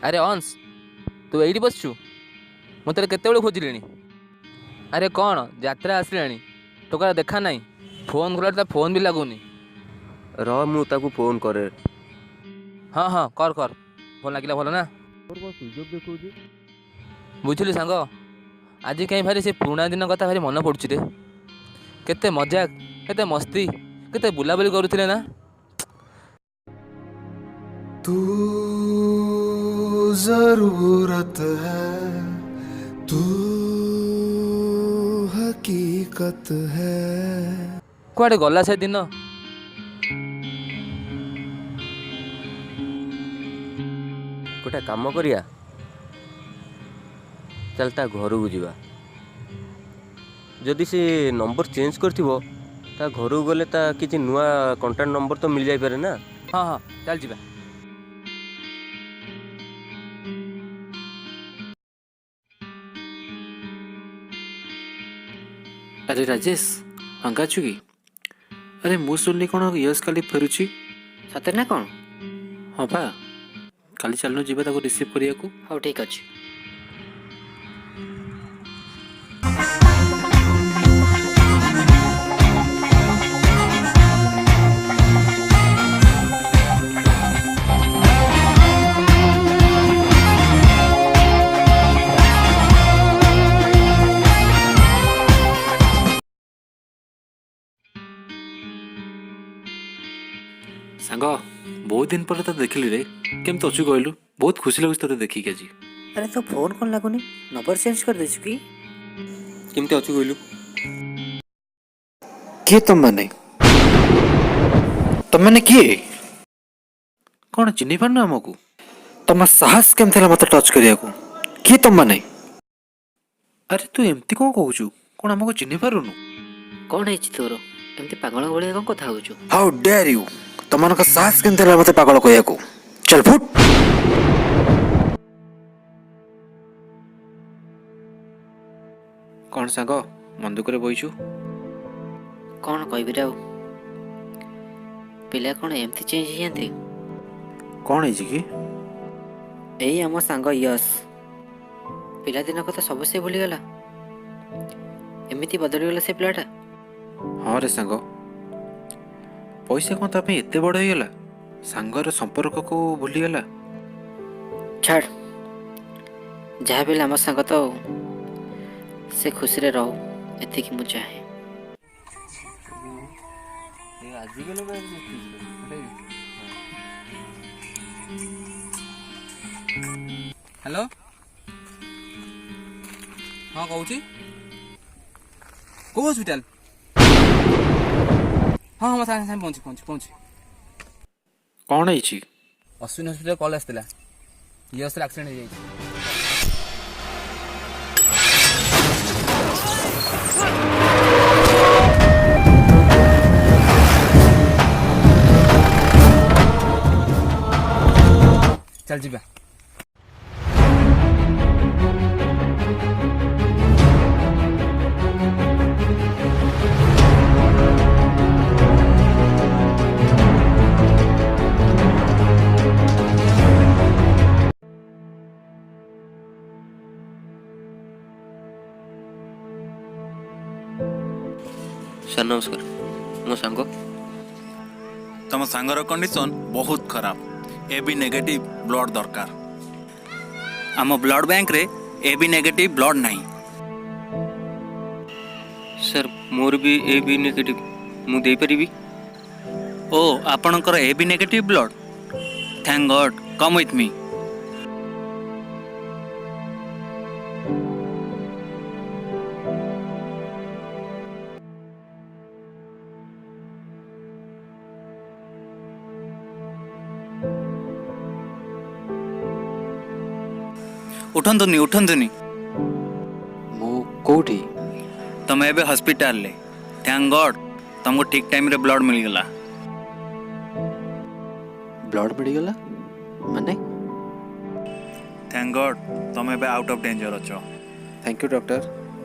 अरे अंश तू एइटी बसचु ମୁଁ ତୋତେ କେତେବେଳେ ଖୋଜିଲିଣି। ଆରେ କ'ଣ ଯାତ୍ରା ଆସିଲାଣି ଟୋକା ଦେଖା ନାହିଁ। ଫୋନ୍ କଲା ତା ଫୋନ୍ ବି ଲାଗୁନି। ରହ ମୁଁ ତାକୁ ଫୋନ୍ କରେ। ହଁ ହଁ କର କର ଫୋନ୍ ଲାଗିଲା ଭଲ ନା। ବୁଝିଲୁ ସାଙ୍ଗ ଆଜି କାହିଁ ଭାରି ସେ ପୁରୁଣା ଦିନ କଥା ଭାରି ମନେ ପଡ଼ୁଛି ରେ। କେତେ ମଜା କେତେ ମସ୍ତି କେତେ ବୁଲାବୁଲି କରୁଥିଲେ ନା। तू जरूरत है तू हकीकत है। କୁଆଡ଼େ ଗଲା ସେ ଦିନ। ଗୋଟେ କାମ କରିବା, ଚାଲ ତା ଘରକୁ ଯିବା। ଯଦି ସେ ନମ୍ବର ଚେଞ୍ଜ କରିଥିବ ତା ଘରକୁ ଗଲେ ତା କିଛି ନୂଆ କଣ୍ଟାକ୍ଟ ନମ୍ବର ତ ମିଳିଯାଇପାରେ ନା। ହଁ ହଁ ଚାଲ ଯିବା। अरे राजेश फांका अछु कि? अरे मु सुनली कौन यश काली फेरुची सତରେ ना कौन? हाँ बा काली चलनु जीवा ताको रिसीव करिया को। हौ ठीक अछि। सांग बहुत दिन पर तो देखिली रे, केमत अछु कहलु? बहुत खुशी लगुच तते देखि के जी। अरे तो फोन कौन लागुनी? नंबर चेंज कर देछु की? କେମିତି ଅଛୁ କହିଲୁ? के तुम माने किए कौन चिन्ह पारनु हमकु? तुम साहस केम थला मते टच करिया को? के तुम माने? अरे तू एमती कोन कहूछु? कोन हमकु चिन्ह पारुनु? कौन है तोर? एमती पागल भलिया कौन कथा होछु? हाउ डेयर यू, तुमन का साहस केम थला मते पागल कहया को? चल फुट। कौन सांग मन दुख रे बइछु? कौन कहबी रे? पिला कौन एमती चेंज हियंती? कौन है जी की? एई हम सांग यश पिला दिन कथा सब से भूली गला। एमिति बदली गला से पिलाटा। हाँ रे सांग, पैसा कौन ता पे एते बड़ हो गला? सांगर संपर्क को भूली गला। छाड़ जहाँ भी आम सांग तो से खुशी रे रहो एति कि मु चाहे। हेलो हाँ कहूँ कौ हस्पिटाल? हाँ हाँ सागे सागे पहुँची पहुँची पहुँची। कौन है अश्विनी हस्पिटाल कॉल आसला यश एक्सीडेंट हो जाए। चल जीवा। ସାର୍ ନମସ୍କାର, ମୋ ସାଙ୍ଗ। तुम सांगर कंडीशन बहुत खराब, ए बी नेगेटिव ब्लड दरकार। आम ब्लड बैंक रे ए बी नेगेटिव ब्लड नहीं। ସାର୍ ମୋର ବି ଏ ବି ନେଗେଟିଭ୍, ମୁଁ ଦେଇପାରିବି? ओ आपणकर A B negative blood, thank God, come with me. उठंतुनी उठंतुनी, मु कोठी? तुम एबे हॉस्पिटल ले। थैंक गॉड तुमको ठीक टाइम रे ब्लड मिल गला। ब्लड मिल गला माने? थैंक गॉड तुम एबे आउट ऑफ डेंजर अछो। थैंक यू डॉक्टर,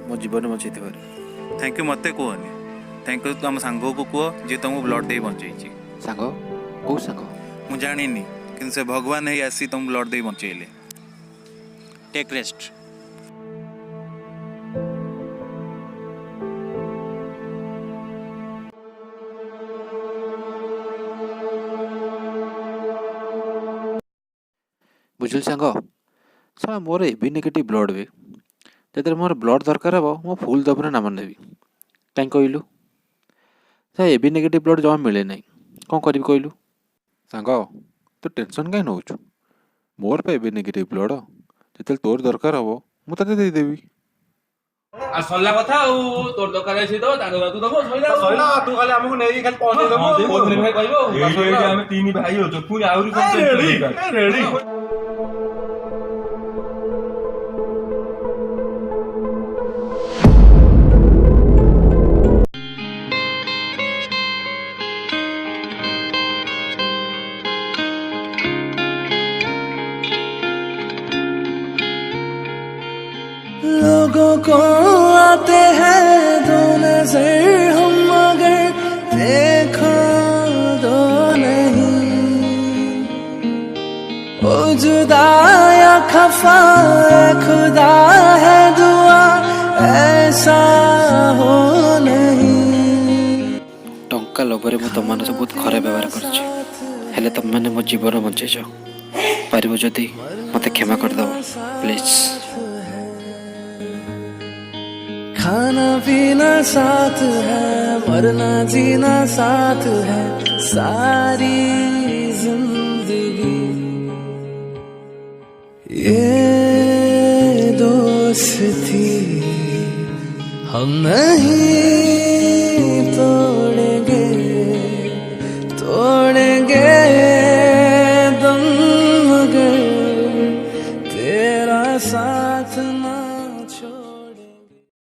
मो जीवन बचैते बारे। थैंक यू मते कहनी, थैंक यू तुम सांग को कह जे तुमको ब्लड दे बचैछि। सांग को सांग? मु जानिनी, किंतु से भगवान ही आसी तुम ब्लड दे बचैले। Take rest. बुझिल सांग शला मोर एबी नेगेटिव ब्लड बे जदि मोर ब्लड दरकार हे मो फुल दबरे नाम नेबी कहीं कहलु से एबी नेगेटिव ब्लड जमा मिले ना कौन करी कहलु सांग तू टेंशन कहीं नौ मोर पे एबी नेगेटिव ब्लड जो तोर दरकार हम मुझे देदेवी आ सरला କଥା ଆଉ ତୋର ଦରକାର ଅଛି ତ ତା ଦରକାର ତୁ ଦବ ସଇଲା ସଇଲା ତୁ ଖାଲି ଆମକୁ ନେଇକି ଖାଲି ପହଞ୍ଚେଇ ଦବୁ କୋଉ ଦିନ ଭାଇ କହିବ ଏଇଠି ଆମେ ତିନି ଭାଇ ଅଛୁ ପୁଣି ଆହୁରି କଣ ରେଡି लोगों को आते हैं दो नजर हम मगर देखो दो नहीं ओ जुदा या खफा खुदा है दुआ ऐसा हो नहीं ଟଙ୍କା ଲୋଭରେ ମୁଁ ତମମାନଙ୍କ ସହ ବହୁତ ଖରାପ ବ୍ୟବହାର କରିଛି ହେଲେ ତମମାନେ ମୋ ଜୀବନ ବଞ୍ଚେଇଛ ପାରିବ ଯଦି ମୋତେ କ୍ଷମା କରିଦେବ ପ୍ଲିଜ୍। खाना पीना साथ है मरना जीना साथ है सारी जिंदगी ये दोस्ती हम नहीं तो